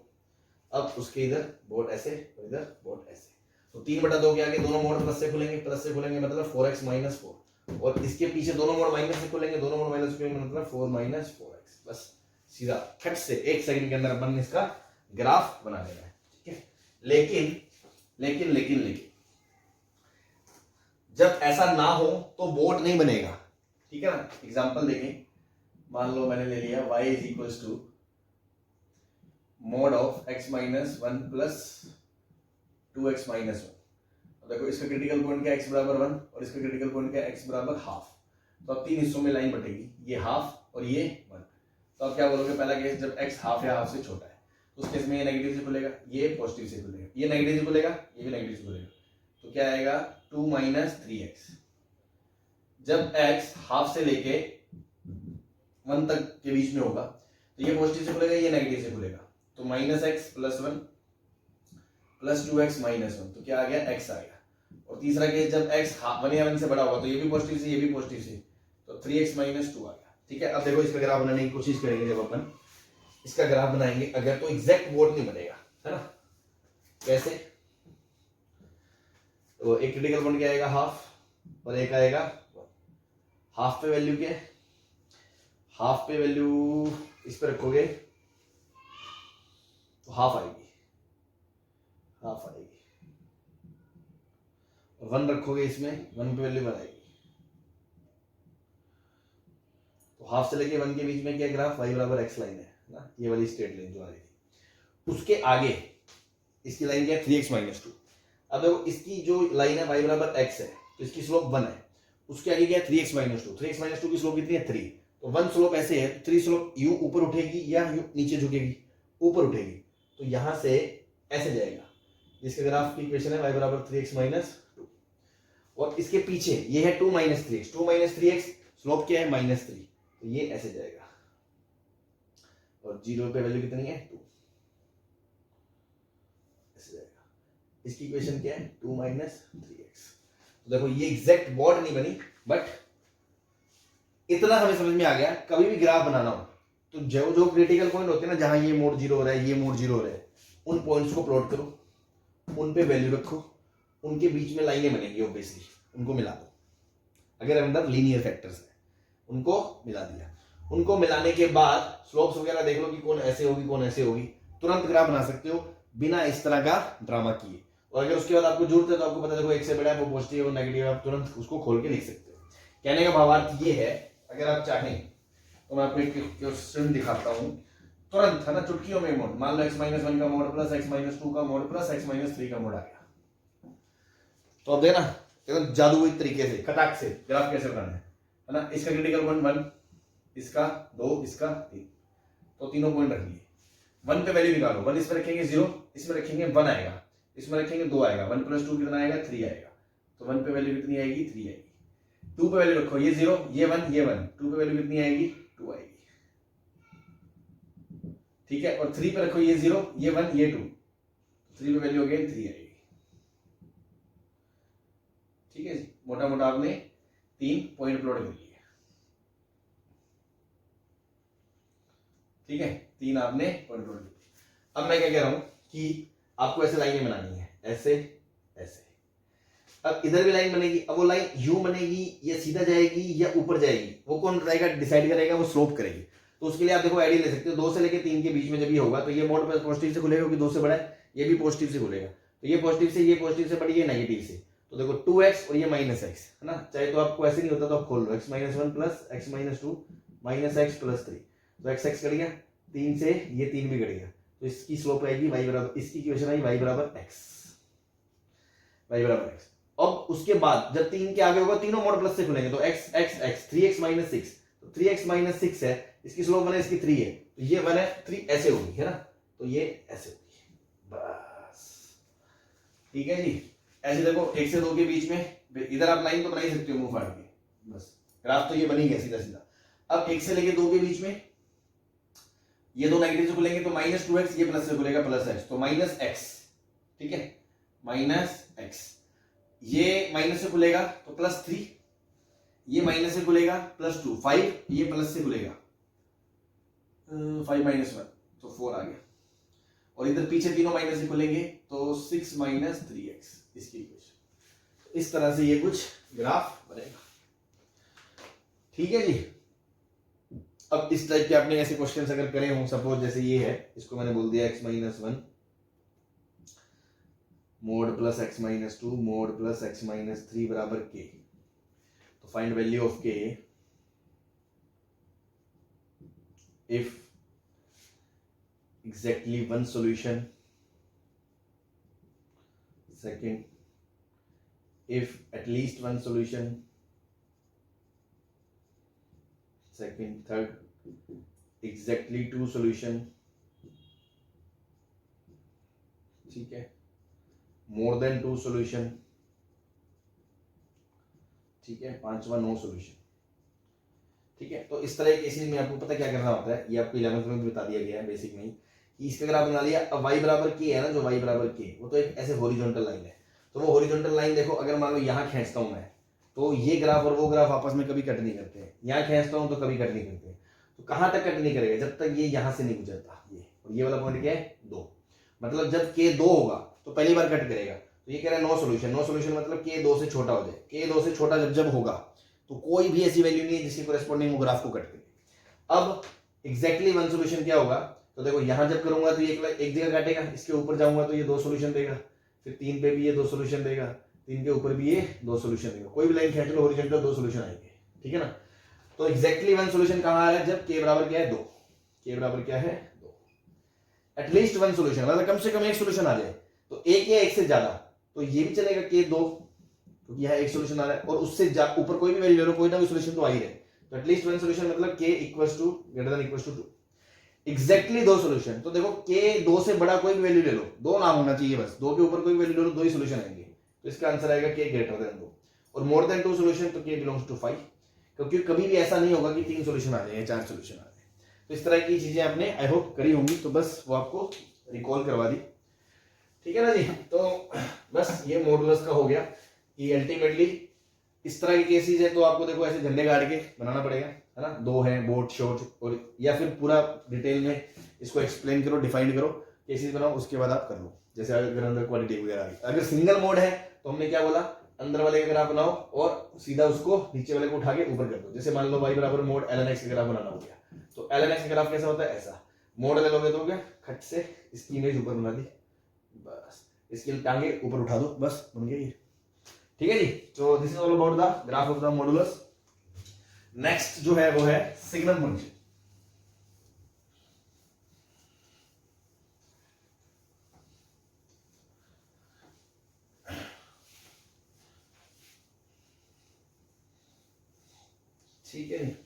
अब उसके इधर बोर्ड ऐसे और इधर बोर्ड ऐसे, तो 3/2 के आगे दोनों मोड प्लस से खुलेंगे, प्लस से खुलेंगे मतलब 4x माइनस 4, और इसके पीछे दोनों मोड माइनस से खुलेंगे, दोनों मोड माइनस से खुलेंगे मतलब 4 माइनस 4x। बस सीधा फट से 1 सेकंड के अंदर अपन ने इसका ग्राफ बना देना है, ठीक है। लेकिन लेकिन लेकिन लेकिन जब ऐसा ना हो तो बोट नहीं बनेगा, ठीक है ना। एग्जांपल देखें, मान लो मैंने ले लिया y is equals to mod of x minus 1 plus 2x minus 1। देखो इसका क्रिटिकल पॉइंट क्या है x बराबर 1, और इसका क्रिटिकल पॉइंट क्या है x बराबर हाफ। तो अब 3 हिस्सों में लाइन बटेगी, ये हाफ और ये 1। तो अब क्या बोलोगे, पहला केस जब x हाफ या हाफ से छोटा है, तो उस केस में ये नेगेटिव से खुलेगा, ये पॉजिटिव से खुलेगा, ये नेगेटिव से खुलेगा, ये भी नेगेटिव से खुलेगा, तो क्या आएगा 2 माइनस 3x। जब x हाफ से लेके 1 तक के बीच में होगा, तो ये पॉजिटिव से खुलेगा, ये नेगेटिव से खुलेगा, तो minus x plus 1 plus 2x minus 1, तो क्या आ गया x आ गया। और तीसरा केस जब x हाफ 1 या 1 से बड़ा होगा, तो ये भी पॉजिटिव से, ये भी पॉजिटिव से, तो 3x माइनस 2 आ गया, ठीक है। अब देखो इसका ग्राफ बनाने की कोशिश करेंगे, जब अपन इसका ग्राफ बनाएंगे, अगर तो एग्जैक्ट बोर्ड नहीं बनेगा, है ना। कैसे, तो एक क्रिटिकल पॉइंट क्या आएगा हाफ, और एक आएगा हाफ पे वैल्यू क्या है, हाफ पे वैल्यू इस पे रखोगे तो हाफ आएगी, हाफ आएगी, और 1 रखोगे इसमें, 1 पे वैल्यू 1 आएगी। तो हाफ से लेके 1 के बीच में क्या ग्राफ, y बराबर x लाइन है ना, ये वाली स्ट्रेट लाइन जो आ रही थी, उसके आगे इसकी लाइन क्या है 3x माइनस 2। अब देखो इसकी जो लाइन है y बराबर x है, तो इसकी स्लोप 1 है, उसके आगे क्या है 3x माइनस 2, 3x माइनस 2 की स्लोप कितनी है 3, तो 1 स्लोप ऐसे है, 3 स्लोप u ऊपर उठेगी या u नीचे झुकेगी, ऊपर उठेगी, तो यहां से ऐसे जाएगा, जिसके ग्राफ की इक्वेशन है y बराबर 3x माइनस 2, और इसके पीछे ये है 2 minus 3x, 2 minus 3x slope क्या है माइनस 3, तो ये ऐसे जाएगा, और 0 पे वैल्यू कितनी है 2, ऐसे जाएगा। इसकी इक्वेशन क्या है 2 माइनस 3x। तो देखो ये एग्जैक्ट बॉर्ड नहीं बनी, बट इतना हमें समझ में आ गया, कभी भी ग्राफ बनाना हो तो जो जो क्रिटिकल पॉइंट होते हैं ना, जहां ये मोड 0 हो रहा है, ये मोड 0 हो रहा है, उन पॉइंट्स को प्लॉट करो, उन पे वैल्यू रखो, उनके बीच में लाइनें बनेंगी ऑब्वियसली, उनको मिला दो। अगर अंदर लीनियर फैक्टर्स है उनको मिला दिया, उनको मिलाने के बाद स्लोप्स वगैरह देख लो कि कौन ऐसे होगी कौन ऐसे होगी, तुरंत ग्राफ बना सकते हो बिना इस तरह का ड्रामा किए। और अगर उसके बाद आपको जरूरत है तो आपको पता देखो एक से बड़ा है वो पॉजिटिव है वो नेगेटिव है, आप तुरंत उसको खोल के लिख सकते हो। कहने का भावार्थ ये है, अगर आप चाहें तो मैं आपको एक क्वेश्चन दिखाता हूं तुरंत, है ना, चुटकियों में मोड। मान लो x-1 का मोड प्लस x-2 का मोड प्लस x-3 का मोड आ गया, तो अब देखना एकदम जादुई तरीके से खटाक से ग्राफ कैसे बनाना है ना। इसका क्रिटिकल पॉइंट 1, इसका 2, इसका 3, तो तीनों पॉइंट रख लिए। 1 पे वैल्यू निकालो, 1 इसमें रखेंगे 0, इसमें रखेंगे 1 आएगा, इसमें रखेंगे 2 आएगा, 1 + 2 कितना आएगा 3 आएगा, तो 1 पे वैल्यू कितनी आएगी 3 आएगी। 2 पे वैल्यू रखो, ये 0 ये 1 ये 1, 2 पे वैल्यू कितनी आएगी 2 आएगी, ठीक है। और 3 पे रखो, ये 0 ये 1 ये 2, 3 पे वैल्यू अगेन 3 आएगी, ठीक है जी। मोटा मोटा आपने 3 पॉइंट प्लॉट कर लिए, ठीक है, 3 आपने पॉइंट प्लॉट किए। अब मैं क्या कह रहा हूं कि आपको ऐसे लाइनें बनानी है, ऐसे ऐसे। अब इधर भी लाइन बनेगी, अब वो लाइन यूं बनेगी या सीधा जाएगी या ऊपर जाएगी, वो कौन रहेगा डिसाइड करेगा, वो स्लोप करेगी। तो उसके लिए आप देखो आइडिया ले सकते हो, 2 से लेके 3 के बीच में जब ये होगा तो ये मोड पॉजिटिव से खुलेगा क्योंकि 2 से बड़ा है, ये भी पॉजिटिव से खुलेगा, तो ये पॉजिटिव से, ये पॉजिटिव से बड़ी, ये नेगेटिव से, तो देखो 2x और ये -x, है ना। चाहे तो आपको ऐसे नहीं होता तो आप खोल लो, x-1 plus x-2 minus x plus 3, तो x कट गया, 3 से ये 3 भी कट गया, तो इसकी स्लोप आएगी y बराबर, इसकी इक्वेशन आई y बराबर x, y बराबर x। अब उसके बाद जब 3 के आगे होगा तीनों मोड प्लस से खुलेंगे, तो x x x 3x - 6, तो 3x - 6 है, इसकी स्लोप 1 है, इसकी 3 है, तो ये 1 है 3 ऐसे होगी, है ना, तो ये ऐसे होगी, बस ठीक है जी। ऐसे देखो 1 से 2 के बीच में इधर आप लाइन तो बना ही सकते हो मुंह फाड़ के, बस ग्राफ तो ये बनी गया सीधा सीधा। अब 1 से लेके 2 के बीच में ये दो नेगेटिव से खुलेंगे तो -2x, ये प्लस से खुलेगा +x, तो -x, ठीक है, -x, ये माइनस से खुलेगा तो +3, ये माइनस से खुलेगा +2, 5 ये प्लस से खुलेगा 5 - 1 तो 4 आ गया, और इधर पीछे तीनों माइनस से खुलेंगे तो 6 - 3x, इसकी इक्वेशन। इस तरह से ये कुछ ग्राफ बनेगा, ठीक है जी। अब इस टाइप के आपने ऐसे क्वेश्चंस अगर करे हों, सपोज जैसे ये है, इसको मैंने बोल दिया x-1 mode plus x-2 mode plus x-3 बराबर k, तो find value of k if exactly one solution, second if at least one solution, second third exactly 2 solution, ठीक है, more than 2 solution, ठीक है, 5वां no solution, ठीक है। तो इस तरह के केसेस में आपको पता क्या करना होता है, ये आपको 11th में भी बता दिया गया है बेसिक में ही, कि इसका ग्राफ बना लिया। अब y बराबर k है ना, जो y बराबर k, वो तो एक ऐसे हॉरिजॉन्टल लाइन है, तो वो हॉरिजॉन्टल लाइन देखो, अगर मान लो यहाँ खींचता हूं मैं, तो ये ग्राफ और वो ग्राफ आपस में कभी कट नहीं करते हैं, यहाँ खींचता हूं तो कभी कट नहीं करते, तो कहां तक कट नहीं करेगा, जब तक ये यहां से नहीं गुजरता, ये और ये वाला पॉइंट क्या है 2, मतलब जब k 2 होगा तो पहली बार कट करेगा, तो ये कह रहा है नो सोल्यूशन, नो सोल्यूशन मतलब k 2 से छोटा हो जाए, k 2 से छोटा जब होगा तो कोई भी ऐसी वैल्यू नहीं है जिसके कोरेस्पोंडिंग वो ग्राफ को कट करे। अब एग्जैक्टली वन सोल्यूशन क्या होगा, तो देखो यहां जब करूंगा तो ये एक जगह काटेगा, इसके ऊपर जाऊंगा तो ये 2 सोल्यूशन देगा, फिर 3 पे भी ये 2 सोल्यूशन देगा, 3 के ऊपर भी ये 2 सोल्यूशन देगा, कोई भी लाइन खींच लो हॉरिजॉन्टल 2 सोल्यूशन आएंगे, ठीक है ना। तो एग्जैक्टली वन सोल्यूशन कहां आ रहा है, जब k बराबर क्या है 2, k बराबर क्या है 2, एटलीस्ट वन सोल्यूशन मतलब कम से कम एक सोल्यूशन आ जाए, तो एक या एक से ज्यादा, तो ये भी चलेगा k 2, क्योंकि यहाँ एक सोल्यूशन आ रहा है, और उससे ऊपर कोई भी वैल्यू ले लो, कोई ना कोई सोल्यूशन तो आ ही रहे, तो एटलीस्ट वन सोल्यूशन मतलब k = 2, एग्जैक्टली 2 सोल्यूशन, तो देखो k 2 से बड़ा कोई भी वैल्यू ले लो, 2 ना होना चाहिए बस, 2 के ऊपर कोई वैल्यू ले लो, 2 ही सोल्यूशन आएंगे, तो इसका आंसर आएगा k > 2, और मोर देन 2 सोल्यूशन तो k बिलोंग्स टू 5, क्योंकि कभी भी ऐसा नहीं होगा कि 3 सोल्यूशन आ जाए 4 सोल्यूशन आ जाए। तो इस तरह की चीजें आपने आई होप करी होंगी, तो बस वो आपको रिकॉल करवा दी, ठीक है ना जी। तो बस ये मॉडुलस का हो गया कि अल्टीमेटली इस तरह के केसेस है तो आपको देखो ऐसे झंडे गाड़ के बनाना पड़ेगा, है ना, 2 है बोट शॉर्ट, और या फिर पूरा डिटेल में इसको एक्सप्लेन करो, डिफाइन करो, केसेस बनाओ, उसके बाद आप कर लो। जैसे अगर अंदर क्वालिटी वगैरह आ गई, अगर सिंगल मोड है तो हमने क्या बोला, अंदर वाले का ग्राफ बनाओ और सीधा उसको नीचे वाले को उठा के ऊपर कर दो। जैसे मान लो y बराबर मोड ln x का ग्राफ बनाना हो गया, तो ln x का ग्राफ कैसा होता है, ऐसा। मोड ले लोगे तो हो गया, खट से इसकी इमेज ऊपर बना दी, बस इसकी टांगे ऊपर उठा दो, बस बन गया ये। ठीक है जी, तो this is all about the graph of the modulus. Next जो है वो है सिग्नम फंक्शन। ठीक है,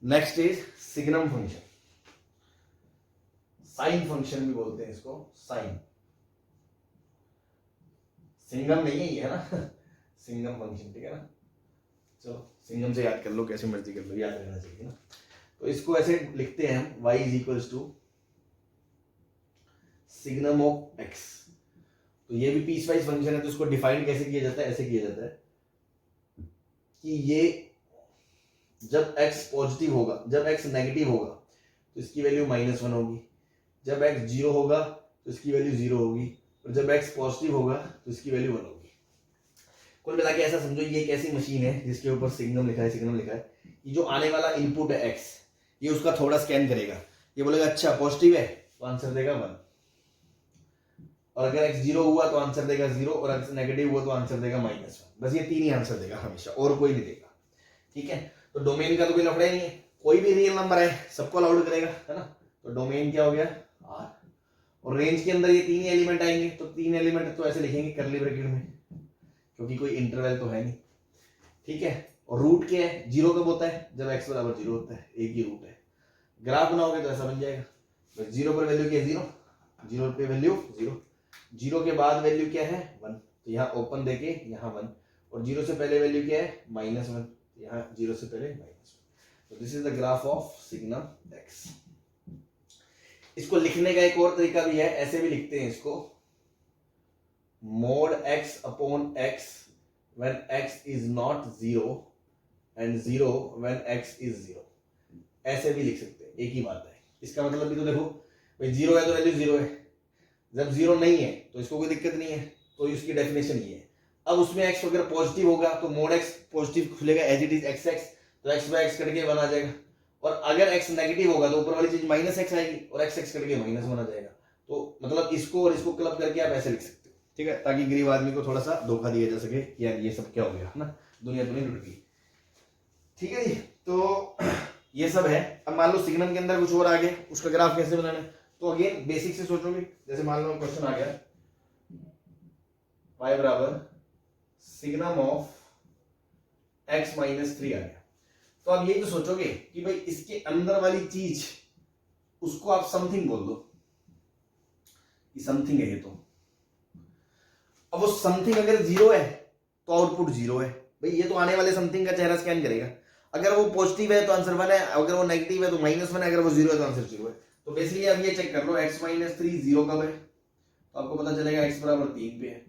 next is signum function, sine function भी बोलते हैं इसको, साइन, सिंगम नहीं है ये, है ना सिंगम फंक्शन, ठीक है ना। चलो सिंगम से याद कर लो, कैसे मर्जी कर लो, याद रहना चाहिए ना। तो इसको ऐसे लिखते हैं हम, y is equals to signum of x। तो ये भी पीस वाइज फंक्शन है, तो इसको डिफाइन कैसे किया जाता है, ऐसे किया जाता है कि ये जब x पॉजिटिव होगा, जब x नेगेटिव होगा तो इसकी वैल्यू -1 होगी, जब x 0 होगा तो इसकी वैल्यू 0 होगी, और जब x पॉजिटिव होगा तो इसकी वैल्यू 1 होगी। कुल मिला के ऐसा समझो ये एक ऐसी मशीन है जिसके ऊपर सिग्नम लिखा है, सिग्नम लिखा है, कि जो आने वाला इनपुट है x, ये उसका थोड़ा स्कैन करेगा, ये बोलेगा अच्छा पॉजिटिव है तो आंसर देगा 1, और अगर x 0 हुआ तो आंसर देगा 0, और अगर नेगेटिव हुआ तो आंसर देगा -1। बस ये 3 ही आंसर देगा हमेशा, और कोई नहीं देगा। ठीक है, तो डोमेन का तो कोई लफड़ा ही नहीं है, कोई भी रियल नंबर है सबको अलाउड करेगा, है ना। तो डोमेन क्या हो गया R, और रेंज के अंदर ये 3 ही एलिमेंट आएंगे, तो 3 एलिमेंट तो ऐसे लिखेंगे करली ब्रैकेट में, क्योंकि कोई इंटरवल तो है नहीं। ठीक है, और रूट क्या है, 0 कब होता है, जब x बराबर 0 होता है, एक ही रूट है। ग्राफ बनाओगे तो ऐसा बन जाएगा, बस 0 पर वैल्यू क्या है 0, 0 पे वैल्यू 0, 0 के बाद वैल्यू क्या है 1, तो यहाँ ओपन देके यहाँ 1, और 0 से पहले वैल्यू क्या है -1, यहाँ 0 से पहले -1। तो this is the graph of signum x। इसको लिखने का एक और तरीका भी है, ऐसे भी लिखते हैं इसको, mod x upon x when x is not 0 and 0 when x is 0, ऐसे भी लिख सकते हैं, एक ही बात है। इसका मतलब भी तो देखो भाई 0 है तो वैल्यू 0 है, जब 0 नहीं है तो इसको कोई दिक्कत नहीं है, तो इसकी डेफिनेशन ये है। अब उसमें x अगर पॉजिटिव होगा तो mod x पॉजिटिव खुलेगा एज इट इज xx, तो x बाय x कट के 1 आ जाएगा, और अगर x नेगेटिव होगा तो ऊपर वाली चीज -x आएगी, और x कट के -1 आ जाएगा। तो मतलब इसको और इसको क्लब करके आप ऐसे लिख सकते हो, ठीक है, ताकि गरीब आदमी को थोड़ा सा धोखा दिया जा सके कि यार ये सब क्या हो गया ना, दुनिया तो नहीं लुट गई। ठीक है जी, तो ये सब है। अब मान लो सिग्नम के अंदर कुछ और आ गया, उसका ग्राफ कैसे बनाना है, तो अगेन बेसिक से सोचोगे। जैसे मान लो क्वेश्चन आ गया y बराबर सिग्नम ऑफ x -3 आ गया, तो आप यही तो सोचोगे कि भाई इसके अंदर वाली चीज उसको आप समथिंग बोल दो, कि समथिंग है ये, तो अब वो समथिंग अगर 0 है तो आउटपुट 0 है, भाई ये तो आने वाले समथिंग का चेहरा स्कैन करेगा। अगर वो पॉजिटिव है तो आंसर 1 है, अगर वो नेगेटिव है तो -1 है, अगर वो 0 है तो आंसर 0 है। तो बेसिकली आप ये चेक कर लो x -3 0 कब है, तो आपको पता चलेगा x बराबर 3 पे है।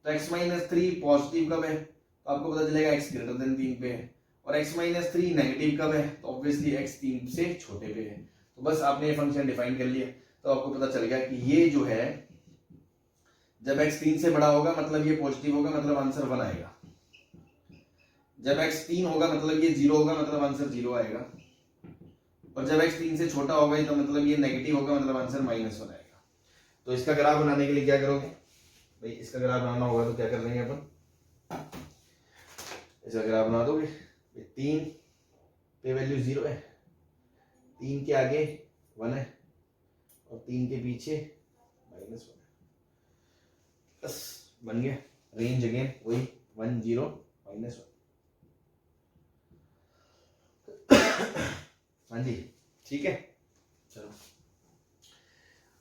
तो x -3 पॉजिटिव कब है, तो आपको पता चलेगा x ग्रेटर देन 3 पे है। और x -3 नेगेटिव कब है, तो ऑब्वियसली x 3 से छोटे पे है। तो बस आपने ये फंक्शन डिफाइन कर लिया, तो आपको पता चल गया कि ये जो है जब x 3 से बड़ा होगा मतलब ये पॉजिटिव होगा, मतलब आंसर 1 आएगा। जब x 3 होगा मतलब ये 0 होगा, मतलब आंसर 0 आएगा। और जब x 3 से छोटा होगा तो मतलब ये नेगेटिव होगा, मतलब आंसर -1 आएगा। तो इसका ग्राफ बनाने के लिए क्या करोगे भाई, इसका ग्राफ बनाना होगा तो क्या कर लेंगे अपन, इसका ग्राफ बना दोगे। 3 पे वैल्यू 0 है, 3 के आगे 1 है, और 3 के पीछे -1 है, बस बन गया। रेंज अगेन वही 1 0 -1। हाँ जी, ठीक है। चलो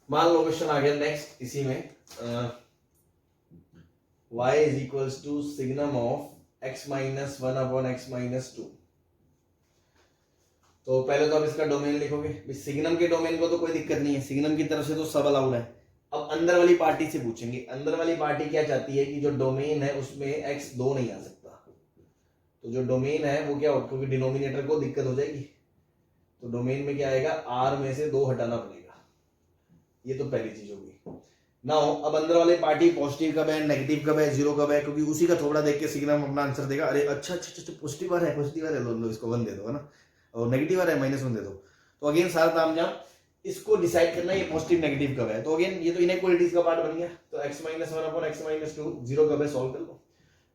मान लो क्वेश्चन आ गया नेक्स्ट इसी में, y is equals to signum of x -1 upon x -2। तो पहले तो आप इसका डोमेन लिखोगे, सिग्नम के डोमेन को तो कोई दिक्कत नहीं है, सिग्नम की तरफ से तो सब अलाउड है। अब अंदर वाली पार्टी से पूछेंगे, अंदर वाली पार्टी क्या चाहती है कि जो डोमेन है उसमें x 2 नहीं आ सकता। तो जो डोमेन है वो क्या हो, क्योंकि डिनोमिनेटर को दिक्कत हो जाएगी, तो डोमेन में क्या आएगा, r में से 2 हटाना पड़ेगा। ये तो पहली चीज होगी। नाउ अब अंदर वाले पार्टी पॉजिटिव कब है, नेगेटिव कब है, जीरो कब है, क्योंकि उसी का थोड़ा देख के सिग्नम अपना आंसर देगा। अरे अच्छा अच्छा अच्छा पॉजिटिव आ रहा है, पॉजिटिव आ रहा है, लो इसको 1 दे दो, है ना, और नेगेटिव आ रहा है -1 दे दो। तो अगेन सारा तामझाम इसको डिसाइड करना ये पॉजिटिव नेगेटिव कब है। तो अगेन ये तो इनइक्वालिटीज का पार्ट बन गया। तो x-1/x-2 जीरो कब है, सॉल्व कर लो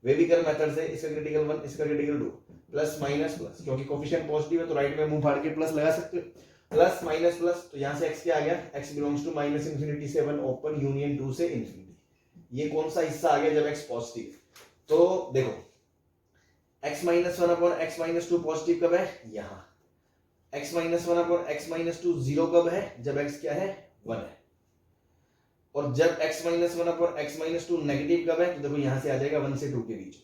वेविकर मेथड से। इसका क्रिटिकल 1, इसका क्रिटिकल 2, प्लस माइनस प्लस, क्योंकि कोफिशिएंट पॉजिटिव है तो राइट में मुंह फाड़ के प्लस लगा सकते हो, प्लस माइनस प्लस। तो यहां से x क्या आ गया, x बिलोंग्स टू -∞ से 1 ओपन यूनियन 2 से इंफिनिटी। ये कौन सा हिस्सा आ गया जब x पॉजिटिव। तो देखो x-1/x-2 पॉजिटिव कब है, यहां। x-1/x-2 जीरो कब है, जब x क्या है, 1 है। और जब x-1/x-2 नेगेटिव कब है, तो देखो यहां से आ जाएगा 1 से 2 के बीच।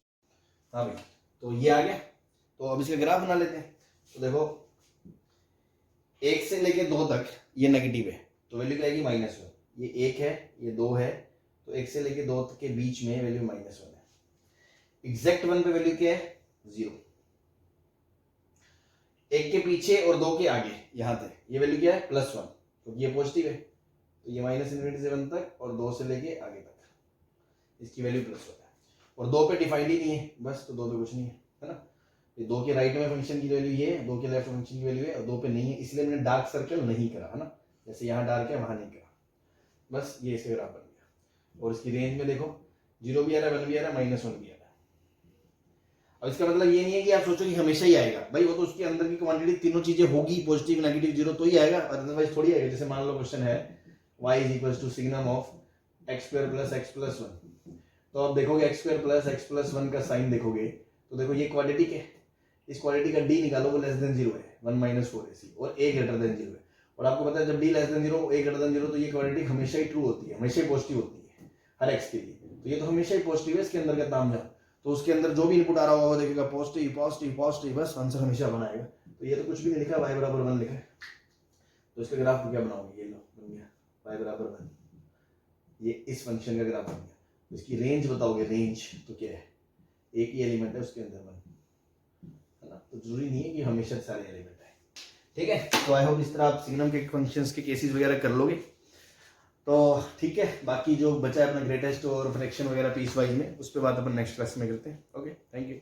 हाँ भाई, तो ये आ गया। तो अब इसका ग्राफ बना लेते हैं। तो देखो 1 से लेके 2 तक ये नेगेटिव है, तो वैल्यू क्या आएगी, -1। ये 1 है, ये 2 है, तो 1 से लेके 2 तक के बीच में वैल्यू -1 है। एग्जैक्ट 1 पे वैल्यू क्या है, 0। 1 के पीछे और 2 के आगे यहां तक ये वैल्यू क्या है, +1, क्योंकि ये पॉजिटिव है। तो ये -∞ से 1 तक और 2 से लेके आगे तक इसकी वैल्यू +1 है। और 2 पे डिफाइंड ही नहीं है, बस। तो 2 पे कुछ नहीं है ना। ये 2 के राइट में फंक्शन की वैल्यू ये है, 2 के लेफ्ट फंक्शन की वैल्यू है, और 2 पे नहीं है, इसलिए मैंने डार्क सर्कल नहीं करा, है ना। जैसे यहाँ डार्क है वहां नहीं करा, बस ये इसका ग्राफ बन गया। और इसकी रेंज में देखो 0 भी आ रहा है, 1 भी आ रहा है, -1 भी आ रहा है। अब इसका मतलब ये नहीं है कि आप सोचो कि हमेशा ही आएगा भाई, वो तो उसके अंदर की क्वांटिटी तीनों चीजें होगी, पॉजिटिव नेगेटिव जीरो, तो ही आएगा, अदरवाइज थोड़ी आएगा। जैसे मान लो क्वेश्चन है y = signum of x² + x + 1। तो आप देखोगे x² + x + 1 का साइन देखोगे, तो देखो ये क्वाड्रेटिक है, इस क्वाड्रेटिक का d निकालो, वो <0 है, 1 - 4ac, और a > 0 है। और आपको पता है जब d <0 a > 0 तो ये क्वाड्रेटिक हमेशा ही ट्रू होती है, हमेशा ही पॉजिटिव होती है हर x के लिए। तो ये तो हमेशा ही पॉजिटिव है, इसके अंदर का तामझाम। तो उसके अंदर जो भी इनपुट आ रहा होगा वो देखेगा पॉजिटिव पॉजिटिव पॉजिटिव, बस आंसर हमेशा बनाएगा। तो ये तो कुछ भी नहीं लिखा, y = 1 लिखा है। तो इसका ग्राफ क्या बनाओगे, ये लो बन गया y = 1, ये इस फंक्शन का ग्राफ बन गया। तो इसकी रेंज बताओगे, रेंज तो क्या है, एक ही एलिमेंट है उसके अंदर 1, है ना। तो जरूरी नहीं है कि हमेशा सारे एलिमेंट है, ठीक है। तो आई होप इस तरह आप सिग्नम के फंक्शंस के केसेस वगैरह कर लोगे, तो ठीक है। बाकी जो बचा है अपना ग्रेटेस्ट और फ्रैक्शन वगैरह पीस वाइज में, उस पर बात अपन नेक्स्ट क्लास में करते हैं। Okay, thank you.